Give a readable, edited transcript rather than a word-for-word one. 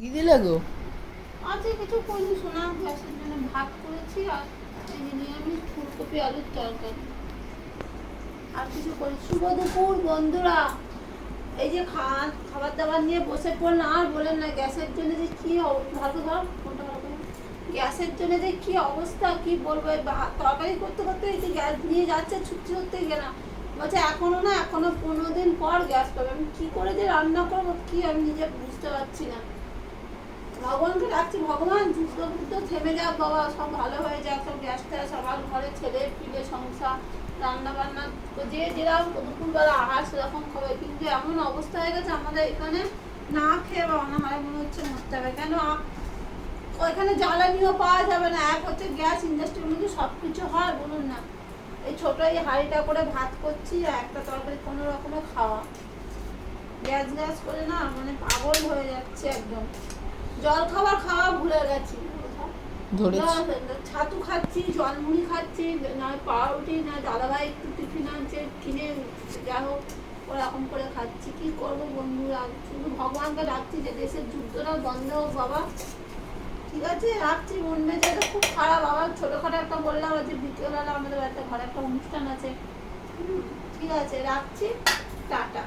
কি দিলে গো? আজকে কিছু করিনি সোনা, গ্যাসের জন্য ভাত করেছি আর এই যে নিরামিষ ফুলকপি আলুর তরকারি, আর কিছু করি। শুভ দুপুর বন্ধুরা। এই যে খাবার দাবার নিয়ে বসে পড়লাম, আর বলেন না গ্যাসের জন্য যে কি ভালো ধর ফোনটা ভালো করে। গ্যাসের জন্য যে কি অবস্থা কি বলবো, তরকারি করতে করতে এই যে গ্যাস নিয়ে যাচ্ছে, ছুটতে ছুটতে গেলাম, বলছে এখনো না, এখনো 15 দিন পর গ্যাস পাবে। আমি কি করে যে রান্না করবো কি আমি নিজে বুঝতে পারছি না। ভগবানকে ডাকছি, ভগবান যুদ্ধ বুদ্ধ থেমে যাক বাবা, সব ভালো হয়ে যাক, সব গ্যাসটা সবার ঘরে ছেলে পিলে সংসার রান্না বান্না যে যেরকম দুপুরবেলা আহার সেরকম খাবে, কিন্তু এমন অবস্থা হয়ে গেছে আমাদের এখানে না খেয়ে বাবা না হয় মনে হচ্ছে মরতে হবে। কেন ওইখানে জ্বালানিও পাওয়া যাবে না, এক হচ্ছে গ্যাস ইন্ডাস্ট্রির মধ্যে সব কিছু হয় বলুন না। এই ছোট এই হাঁড়িটা করে ভাত করছি আর একটা তরকারি কোনো রকমে খাওয়া, গ্যাস গ্যাস করে না মানে পাগল হয়ে যাচ্ছে একদম। জল খাবার খাওয়া ভুলে গেছি, ছাতু খাচ্ছি, জলমুড়ি খাচ্ছি, না পাউরুটি, না দাদাভাই একটু টিফিন আনছে কিনে, যা হোক ওরকম করে খাচ্ছি। কি করবো বন্ধুরা, শুধু ভগবানকে ডাকছি যে দেশের যুদ্ধটা বন্ধ হোক বাবা। ঠিক আছে রাখছি, মন মেজাজটা খুব খারাপ। আবার ছোটখাটো একটা বললাম যে বিকেলবেলা আমাদের একটা ঘরে একটা অনুষ্ঠান আছে। ঠিক আছে রাখছি, টাটা।